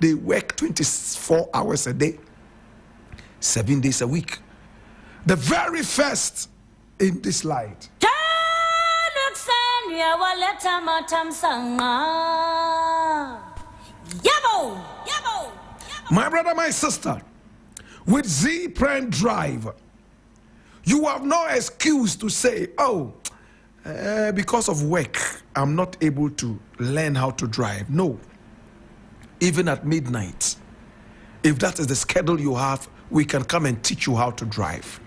They work 24 hours a day, 7 days a week. The very first in this light. My brother, my sister, with Z Prime Drive, you have no excuse to say, oh, because of work, I'm not able to learn how to drive. No. Even at midnight, if that is the schedule you have, we can come and teach you how to drive.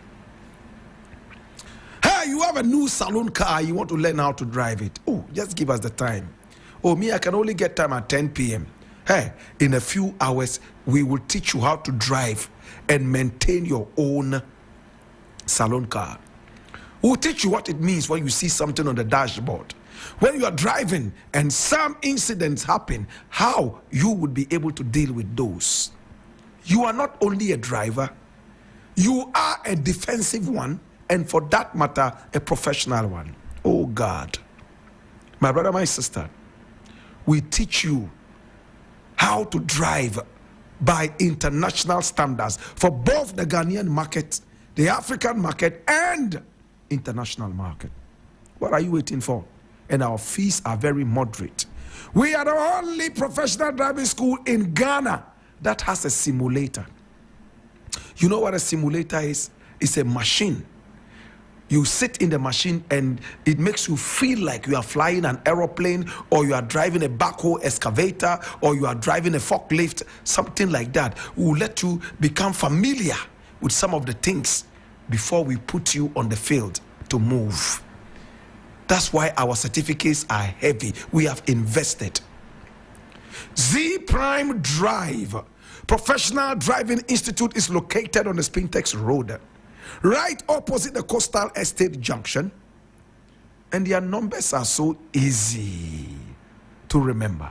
Hey, you have a new saloon car, you want to learn how to drive it. Oh, just give us the time. Oh, me, I can only get time at 10 p.m. Hey, in a few hours, we will teach you how to drive and maintain your own saloon car. We'll teach you what it means when you see something on the dashboard. When you are driving and some incidents happen, how you would be able to deal with those. You are not only a driver, you are a defensive one, and for that matter, a professional one. Oh God. My brother, my sister, we teach you how to drive by international standards for both the Ghanaian market, the African market, and international market. What are you waiting for? And our fees are very moderate. We are the only professional driving school in Ghana that has a simulator. You know what a simulator is? It's a machine. You sit in the machine and it makes you feel like you are flying an aeroplane, or you are driving a backhoe excavator, or you are driving a forklift, something like that. We will let you become familiar with some of the things before we put you on the field to move. That's why our certificates are heavy. We have invested. Z Prime Drive Professional Driving Institute is located on the Spintex Road, right opposite the Coastal Estate Junction. And their numbers are so easy to remember.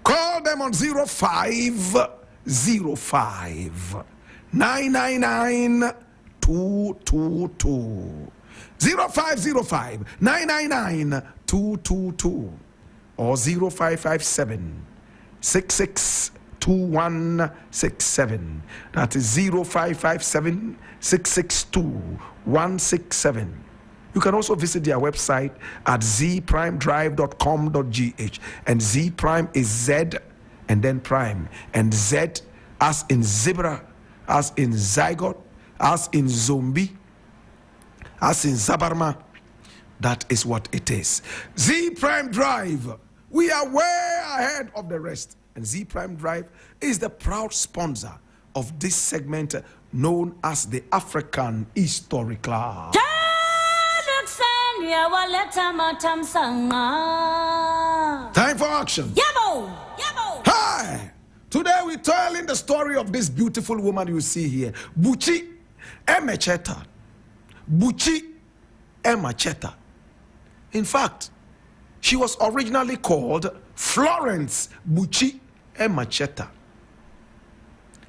Call them on 0505 999 222. 0505 999 222 or 0557 662167. That is 0557 662167. You can also visit their website at zprimedrive.com.gh, and Z Prime is Z and then Prime, and Z as in zebra, as in zygote, as in zombie, as in Zabarma. That is what it is. Z Prime Drive. We are way ahead of the rest. And Z Prime Drive is the proud sponsor of this segment known as the African History Club. Time for action. Hi! Today we're telling the story of this beautiful woman you see here. Buchi Emecheta. Buchi Emecheta. In fact, she was originally called Florence Buchi Emecheta.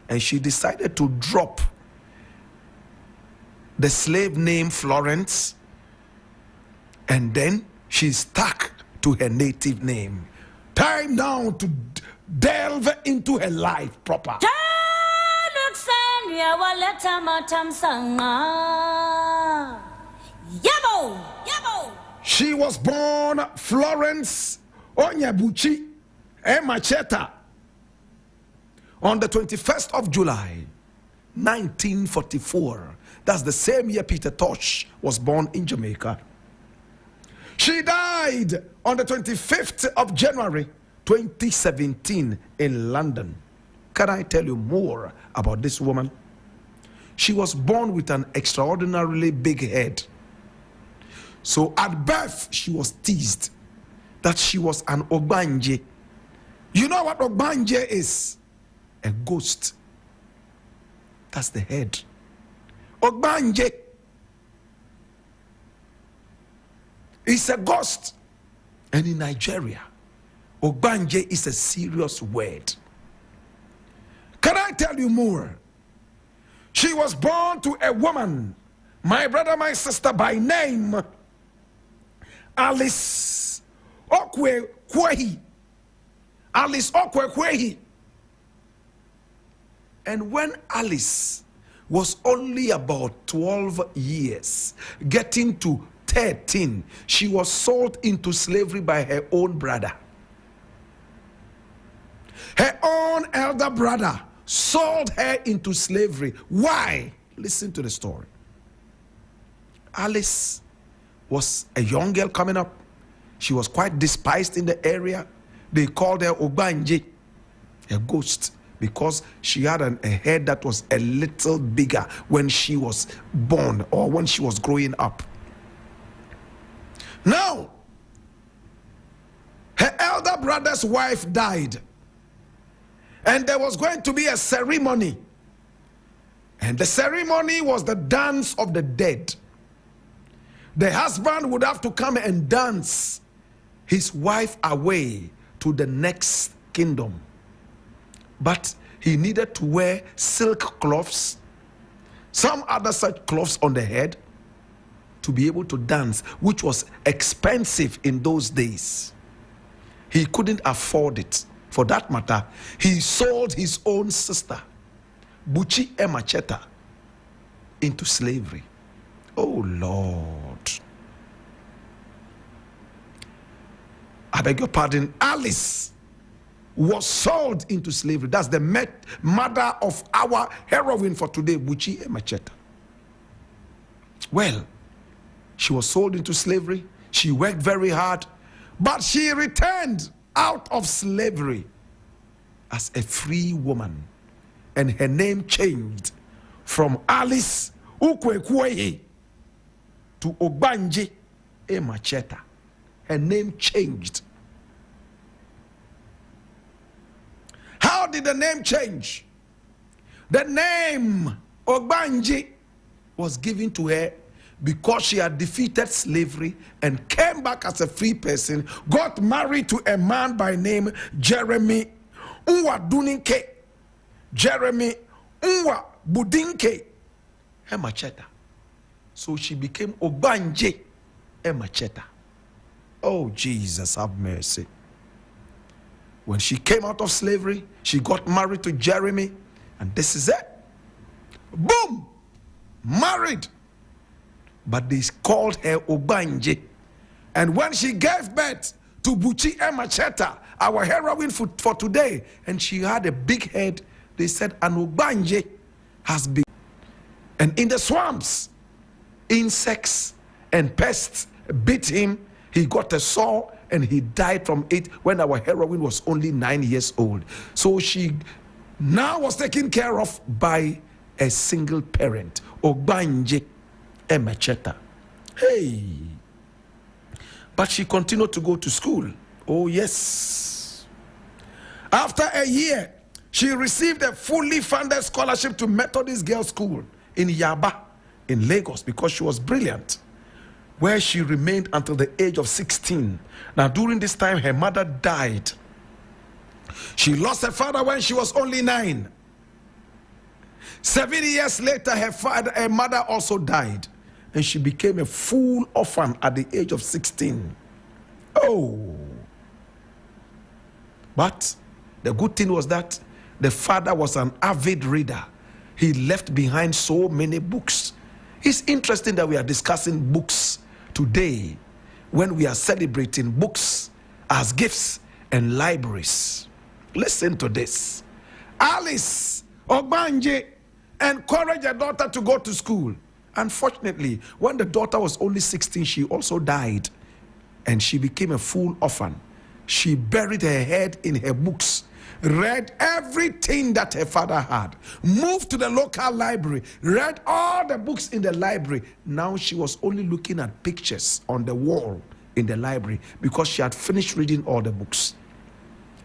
And she decided to drop the slave name Florence, and then she stuck to her native name. Time now to delve into her life proper. She was born Florence Onyebuchi Emecheta on the 21st of July, 1944. That's the same year Peter Tosh was born in Jamaica. She died on the 25th of January, 2017 in London. Can I tell you more about this woman? She was born with an extraordinarily big head. So at birth, she was teased that she was an Ogbanje. You know what Ogbanje is? A ghost. That's the head. Ogbanje is a ghost. And in Nigeria, Ogbanje is a serious word. Can I tell you more? She was born to a woman, my brother, my sister, by name Alice Okwe Kwehi. Alice Okwe Kwehi. And when Alice was only about 12 years, getting to 13, she was sold into slavery by her own brother. Her own elder brother sold her into slavery. Why? Listen to the story. Alice was a young girl coming up. She was quite despised in the area. They called her Obanje, a ghost, because she had a head that was a little bigger when she was born or when she was growing up. Now, her elder brother's wife died, and there was going to be a ceremony. And the ceremony was the dance of the dead. The husband would have to come and dance his wife away to the next kingdom. But he needed to wear silk cloths, some other such cloths on the head, to be able to dance, which was expensive in those days. He couldn't afford it. For that matter, he sold his own sister, Buchi Emecheta, into slavery. Oh Lord. I beg your pardon. Alice was sold into slavery. That's the mother of our heroine for today, Buchi Emecheta. Well, she was sold into slavery. She worked very hard, but she returned out of slavery as a free woman, and her name changed from Alice Ukwekweye to Obanje Emecheta. Her name changed. How did the name change? The name Obanje was given to her because she had defeated slavery and came back as a free person, got married to a man by name Jeremy Unwa Duninke. Jeremy Unwa Budinke Emecheta. So she became Obanje Emecheta. Oh, Jesus, have mercy. When she came out of slavery, she got married to Jeremy, and this is it. Boom! Married. But they called her Obanje. And when she gave birth to Buchi Emecheta, our heroine for today, and she had a big head, they said an Obanje has been. And in the swamps, insects and pests bit him. He got a sore and he died from it when our heroine was only 9 years old. So she now was taken care of by a single parent, Obanje Emecheta. Hey. But she continued to go to school. Oh, yes. After a year, she received a fully funded scholarship to Methodist Girls' School in Yaba, in Lagos, because she was brilliant, where she remained until the age of 16. Now, during this time, her mother died. She lost her father when she was only 9. 7 years later, her mother also died, and she became a full orphan at the age of 16. Oh. But the good thing was that the father was an avid reader. He left behind so many books. It's interesting that we are discussing books today when we are celebrating books as gifts and libraries. Listen to this. Alice Obanje encouraged her daughter to go to school. Unfortunately, when the daughter was only 16, she also died, and she became a full orphan. She buried her head in her books, read everything that her father had, moved to the local library, read all the books in the library. Now she was only looking at pictures on the wall in the library because she had finished reading all the books.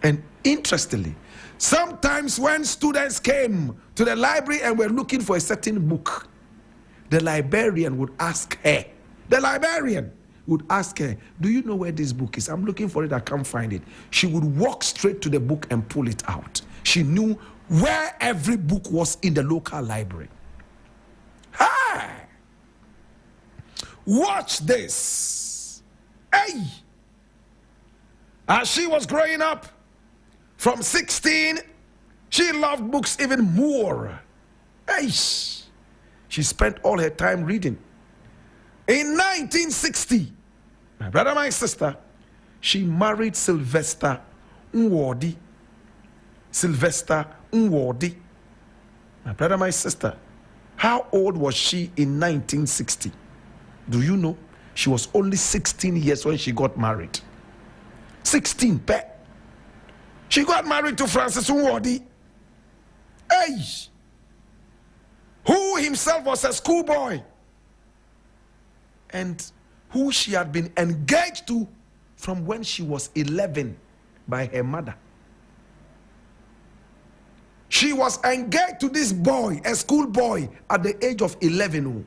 And interestingly, sometimes when students came to the library and were looking for a certain book, the librarian would ask her, do you know where this book is? I'm looking for it, I can't find it. She would walk straight to the book and pull it out. She knew where every book was in the local library. Hey! Watch this. Hey! As she was growing up, from 16 She loved books even more. Eish. She spent all her time reading. In 1960, my brother, my sister, she married Sylvester Nwordi. Sylvester Nwordi. My brother, my sister, how old was she in 1960? Do you know? She was only 16 years when she got married. 16, pet. She got married to Francis Nwordi. Hey! Who himself was a schoolboy. And who she had been engaged to from when she was 11 by her mother. She was engaged to this boy, a schoolboy, at the age of 11.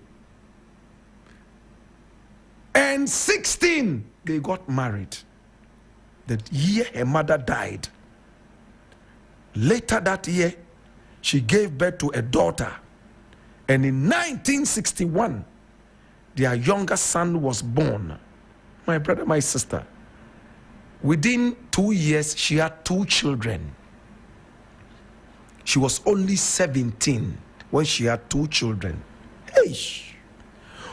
And 16, they got married. The year her mother died. Later that year, she gave birth to a daughter. And in 1961, their younger son was born. My brother, my sister. Within 2 years, she had 2 children. She was only 17 when she had 2 children. Hey!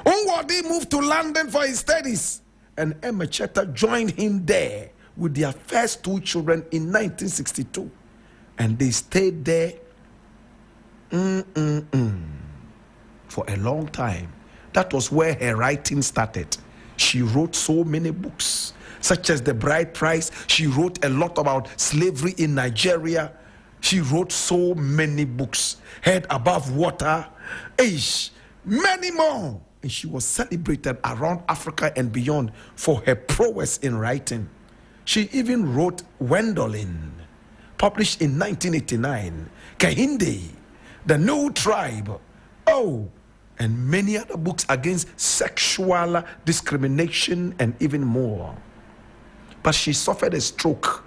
Nwordi moved to London for his studies, and Emecheta joined him there with their first 2 children in 1962. And they stayed there for a long time. That was where her writing started. She wrote so many books, such as The Bride Price. She wrote a lot about slavery in Nigeria. She wrote so many books. Head Above Water. Many more. And she was celebrated around Africa and beyond for her prowess in writing. She even wrote Wendolin, published in 1989, Kehinde, The New Tribe, and many other books against sexual discrimination and even more. But she suffered a stroke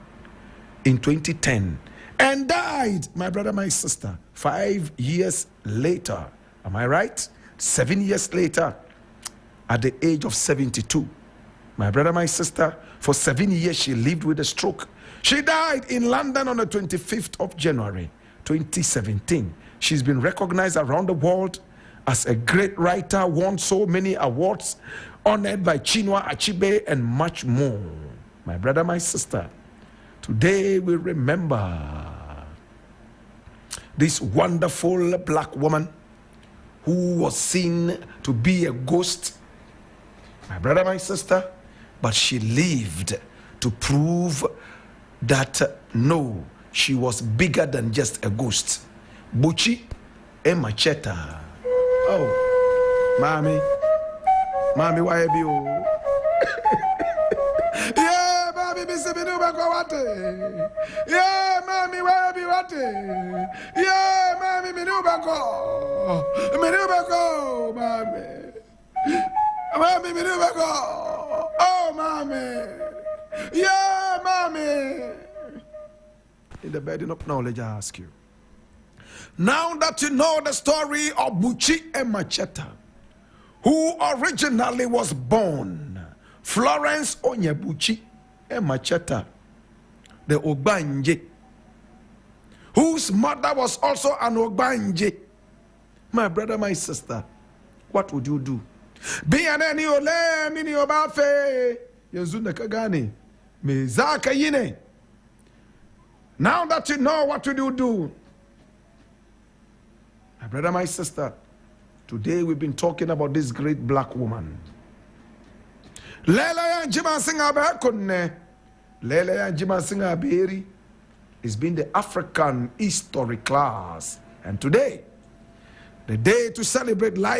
in 2010 and died, my brother, my sister, 5 years later. Am I right? 7 years later, at the age of 72. My brother, my sister, for 7 years she lived with a stroke. She died in London on the 25th of January, 2017. She's been recognized around the world as a great writer, won so many awards, honored by Chinua Achebe, and much more. My brother, my sister, today we remember this wonderful black woman who was seen to be a ghost. My brother, my sister, but she lived to prove that no, she was bigger than just a ghost. Buchi, Emecheta. Oh, mommy, why be you? Yeah, mommy, Miss Binuba go wate. Yeah, mommy, why be wate? Yeah, mommy, Binuba go, mommy. Mommy, Binuba go. Oh, mommy. Yeah, mommy. In the burden of knowledge, I ask you. Now that you know the story of Buchi Emecheta, who originally was born Florence Onyebuchi Emecheta, the Ogbanje, whose mother was also an Ogbanje. My brother, my sister, what would you do? Be an any ole mini obafe yazunda kagani mezaka yine. Now that you know, what would you do? My brother, my sister, today we've been talking about this great black woman. Lela ya njima singa bakonne. Lela ya njima singa beri. It's been the African history class. And today, the day to celebrate life